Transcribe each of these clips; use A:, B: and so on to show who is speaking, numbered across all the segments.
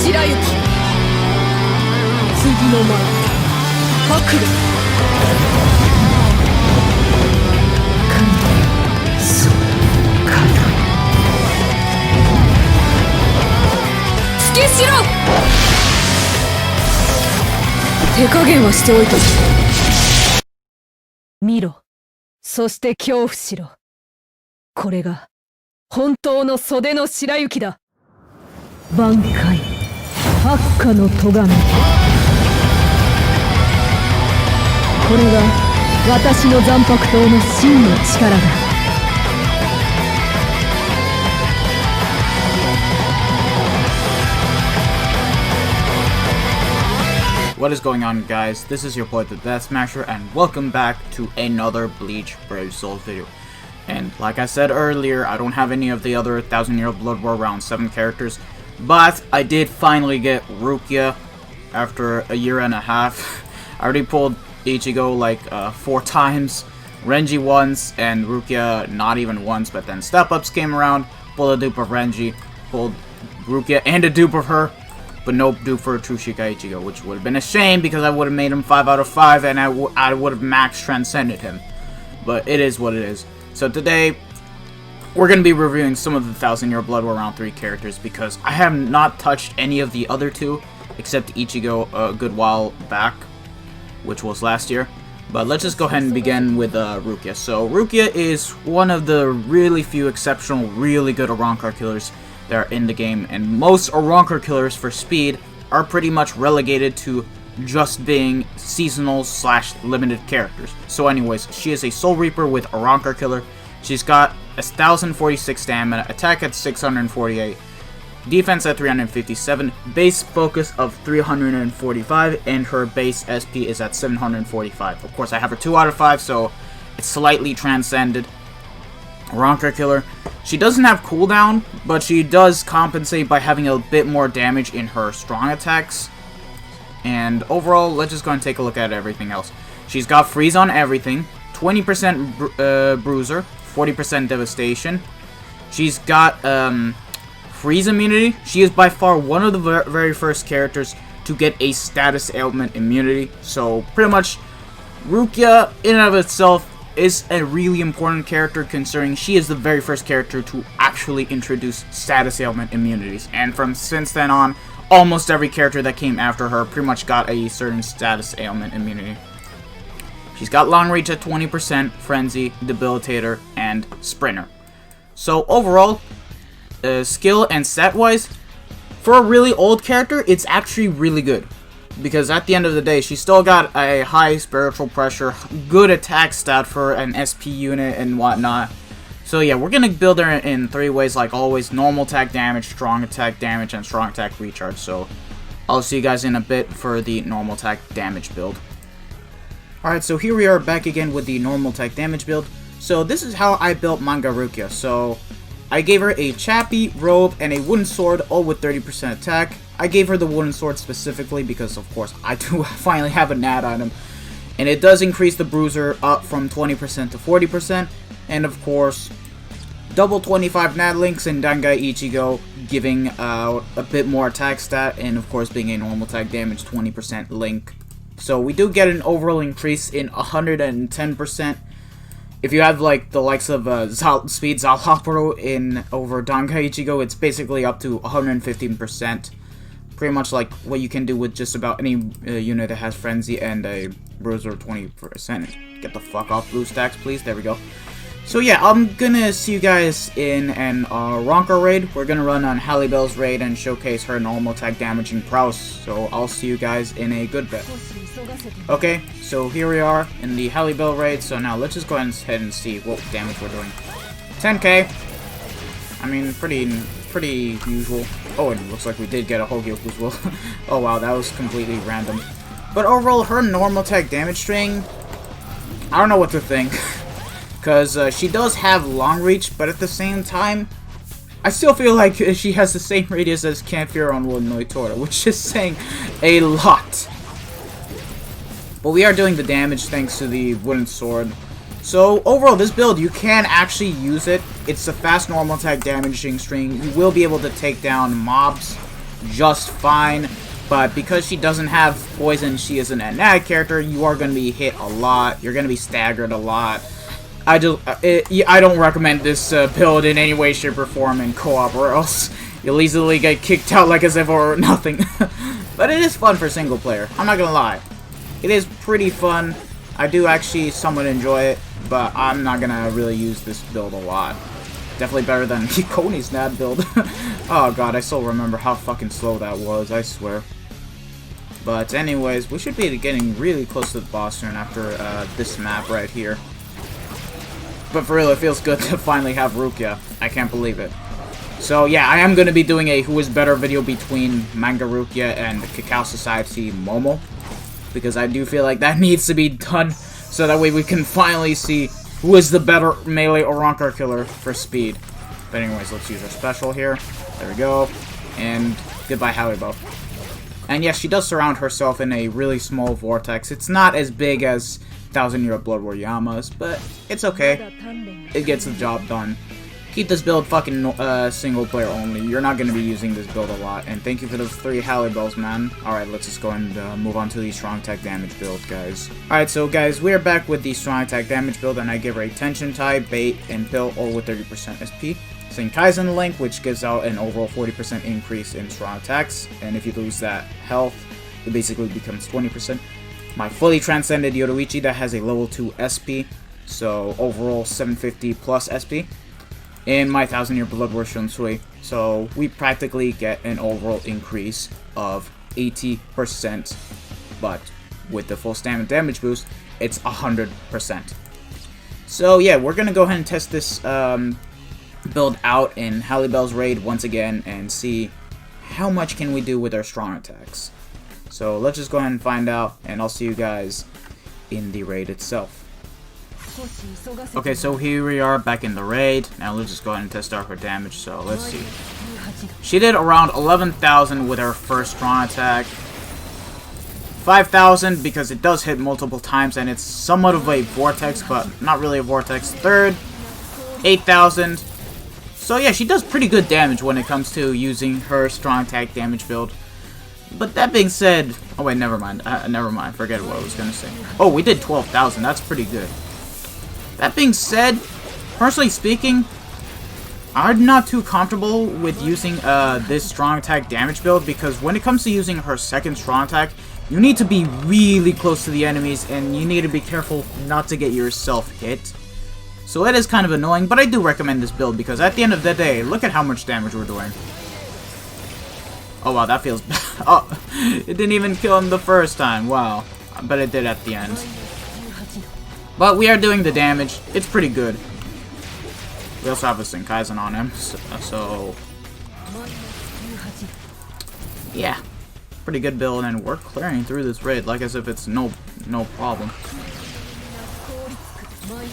A: 白雪。次の間白龍。そうかな。月しろ。手加減はしておいた。見ろ、そして恐怖しろ。これが本当の袖の白雪だ。挽回、八花の咎め。これが私の残白刀の真の力だ。
B: What is going on, guys? This is your boy the Death Smasher, and welcome back to another Bleach Brave Souls video. And like I said earlier, I don't have any of the other 1000-year-old Blood War round 7 characters, but I did finally get Rukia after a year and a half. I already pulled Ichigo like 4 times, Renji once, and Rukia not even once, but then step-ups came around, pulled a dupe of Renji, pulled Rukia and a dupe of her, but no dupe for Tsushika Ichigo, which would have been a shame because I would have made him 5 out of 5 and I would have max transcended him. But it is what it is. So today, we're going to be reviewing some of the 1000-year Blood War Round 3 characters because I have not touched any of the other 2 except Ichigo a good while back, which was last year. But let's just go ahead and begin with Rukia. So Rukia is one of the really few exceptional, really good Arrancar killers that are in the game, and most Arrancar killers for speed are pretty much relegated to just being seasonal / limited characters. So anyways, she is a Soul Reaper with Arrancar killer. She's got 1046 stamina, attack at 648, defense at 357, base focus of 345, and her base SP is at 745. Of course, I have her 2 out of 5, so it's slightly transcended. Arrancar killer. She doesn't have cooldown, but she does compensate by having a bit more damage in her strong attacks. And overall, let's just go and take a look at everything else. She's got freeze on everything, 20% bruiser, 40% devastation. She's got freeze immunity. She is by far one of the very first characters to get a status ailment immunity. So pretty much, Rukia in and of itself is a really important character, considering she is the very first character to actually introduce status ailment immunities. And from since then on, almost every character that came after her pretty much got a certain status ailment immunity. She's got long reach at 20%, frenzy, debilitator, and sprinter. So overall, skill and stat wise, for a really old character, it's actually really good. Because at the end of the day, she's still got a high spiritual pressure, good attack stat for an SP unit and whatnot. So yeah, we're gonna build her in 3 ways like always: normal attack damage, strong attack damage, and strong attack recharge. So I'll see you guys in a bit for the normal attack damage build. Alright, so here we are back again with the normal attack damage build. So this is how I built Manga Rukia. So I gave her a chappy, robe, and a wooden sword, all with 30% attack. I gave her the wooden sword specifically because, of course, I do finally have a NAD item. And it does increase the bruiser up from 20% to 40%. And, of course, double 25 NAD links in Dangai Ichigo, giving out a bit more attack stat. And, of course, being a normal attack damage 20% link. So we do get an overall increase in 110%. If you have, like, the likes of Speed Zalhapuro in over Dangai Ichigo, it's basically up to 115%. Pretty much like what you can do with just about any unit that has Frenzy and a Bruiser 20%. Get the fuck off BlueStacks, please. There we go. So yeah, I'm gonna see you guys in an Arrancar raid. We're gonna run on Hallibel's raid and showcase her normal attack damaging prowess. So I'll see you guys in a good bit. Okay, so here we are in the Hallibel raid. So now let's just go ahead and see what damage we're doing. 10k. I mean, pretty usual. Oh, and it looks like we did get a Hogyoku as well. Oh wow, that was completely random. But overall, her normal attack damage string, I don't know what to think. Because she does have long reach, but at the same time, I still feel like she has the same radius as Campfire on Lord Noitora, which is saying a lot. But we are doing the damage thanks to the wooden sword. So overall, this build, you can actually use it. It's a fast normal attack damaging string. You will be able to take down mobs just fine. But because she doesn't have poison, she is an NAD character, you are going to be hit a lot. You're going to be staggered a lot. I don't recommend this build in any way, shape, or form in co-op, or else you'll easily get kicked out like as if it were nothing. But it is fun for single player. I'm not going to lie. It is pretty fun. I do actually somewhat enjoy it, but I'm not going to really use this build a lot. Definitely better than Koni's NAD build. Oh god, I still remember how fucking slow that was, I swear. But anyways, we should be getting really close to the boss soon after this map right here. But for real, it feels good to finally have Rukia. I can't believe it. So yeah, I am going to be doing a Who is Better video between Manga Rukia and Cacao Society Momo. Because I do feel like that needs to be done, so that way we can finally see who is the better melee or Rancor killer for speed. But anyways, let's use our special here. There we go. And goodbye, Halibo. And yes, she does surround herself in a really small vortex. It's not as big as 1000-year Blood War Yama's, but it's okay. It gets the job done. Keep this build fucking single player only. You're not going to be using this build a lot. And thank you for those 3 Halibels, man. Alright, let's just go and move on to the strong attack damage build, guys. Alright, so guys, we are back with the strong attack damage build, and I give her a tension tie, bait, and pill, all with 30% SP. Sing Kaizen Link, which gives out an overall 40% increase in strong attacks. And if you lose that health, it basically becomes 20%. My fully transcended Yoruichi that has a level 2 SP, so overall 750 plus SP. And my 1000-year Blood War Shunsui, so we practically get an overall increase of 80%, but with the full stamina damage boost, it's 100%. So yeah, we're gonna go ahead and test this build out in Halibel's raid once again and see how much can we do with our strong attacks. So let's just go ahead and find out, and I'll see you guys in the raid itself. Okay, so here we are back in the raid. Now let's just go ahead and test out her damage. So let's see. She did around 11,000 with her first strong attack. 5,000 because it does hit multiple times and it's somewhat of a vortex, but not really a vortex. Third, 8,000. So yeah, she does pretty good damage when it comes to using her strong attack damage build. But that being said, oh wait, never mind. Never mind. Forget what I was gonna say. Oh, we did 12,000. That's pretty good. That being said, personally speaking, I'm not too comfortable with using this strong attack damage build, because when it comes to using her second strong attack, you need to be really close to the enemies and you need to be careful not to get yourself hit. So it is kind of annoying, but I do recommend this build because at the end of the day, look at how much damage we're doing. Oh wow, that feels bad. Oh, it didn't even kill him the first time. Wow. But it did at the end. But we are doing the damage. It's pretty good. We also have a Senkaizen on him, so yeah, pretty good build, and we're clearing through this raid like as if it's no problem.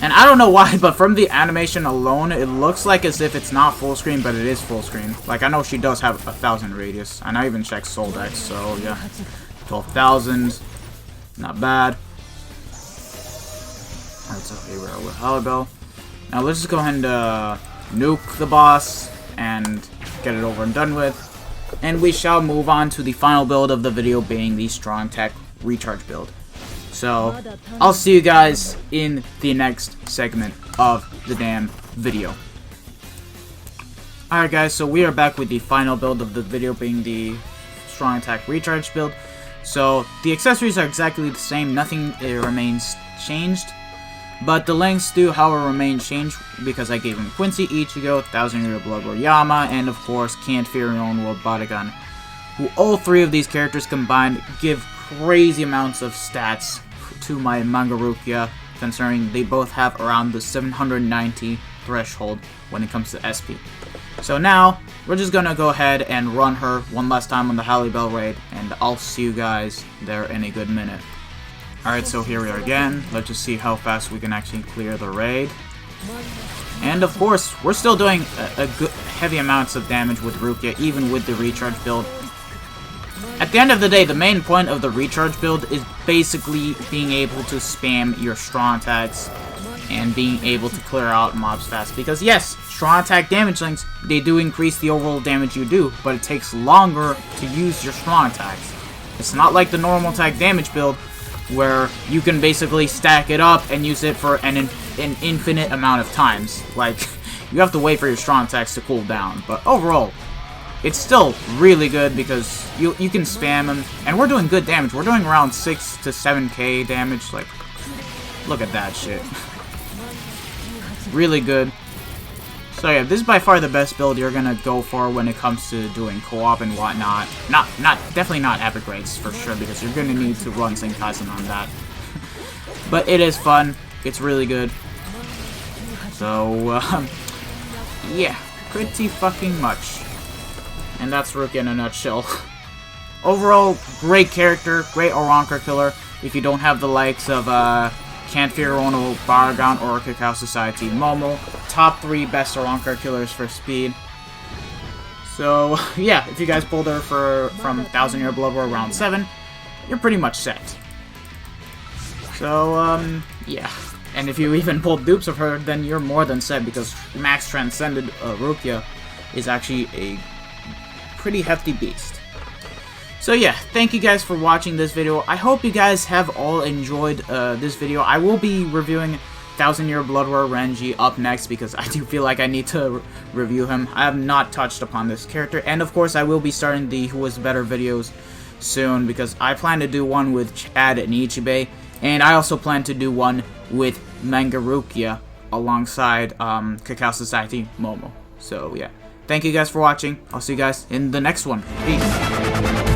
B: And I don't know why, but from the animation alone, it looks like as if it's not full screen, but it is full screen. Like, I know she does have 1,000 radius, and I even checked Soul Dex, so yeah, 12,000, not bad. Alright, so here we are with Halibel. Now let's just go ahead and nuke the boss and get it over and done with. And we shall move on to the final build of the video, being the strong tech recharge build. So I'll see you guys in the next segment of the damn video. Alright guys, so we are back with the final build of the video, being the strong attack recharge build. So the accessories are exactly the same, nothing remains changed. But the lengths do, however, remain changed because I gave him Quincy, Ichigo, 1000-year Blood War Yama, and of course, Can't Fear Your Own World Bodygun, who all 3 of these characters combined give crazy amounts of stats to my Manga Rukia, considering they both have around the 790 threshold when it comes to SP. So now, we're just gonna go ahead and run her one last time on the Halibel raid, and I'll see you guys there in a good minute. Alright, so here we are again. Let's just see how fast we can actually clear the raid. And of course, we're still doing a good heavy amounts of damage with Rukia, even with the recharge build. At the end of the day, the main point of the recharge build is basically being able to spam your strong attacks and being able to clear out mobs fast. Because yes, strong attack damage links, they do increase the overall damage you do, but it takes longer to use your strong attacks. It's not like the normal attack damage build, where you can basically stack it up and use it for an infinite amount of times. Like, you have to wait for your strong attacks to cool down. But overall, it's still really good because you can spam them, and we're doing good damage. We're doing around 6 to 7k damage. Like, look at that shit. Really good. So yeah, this is by far the best build you're gonna go for when it comes to doing co-op and whatnot. Definitely not epic rates for sure, because you're gonna need to run Sync Tyson on that. But it is fun. It's really good. So yeah, pretty fucking much. And that's Rukia in a nutshell. Overall, great character, great Oranker killer. If you don't have the likes of Can't Fear Ono, Baragon, or Cacao Society Momo, top 3 best Oranker killers for speed. So yeah, if you guys pulled her from 1000 Year Blood War round 7, you're pretty much set. So yeah. And if you even pulled dupes of her, then you're more than set, because Max Transcended Rukia is actually a pretty hefty beast. So yeah, thank you guys for watching this video. I hope you guys have all enjoyed this video. I will be reviewing 1000 Year Blood War Renji up next, because I do feel like I need to review him. I have not touched upon this character, and of course I will be starting the Who Was Better videos soon, because I plan to do one with Chad and Ichibe, and I also plan to do one with Manga Rukia alongside Cacao Society Momo. So yeah, thank you guys for watching. I'll see you guys in the next one. Peace.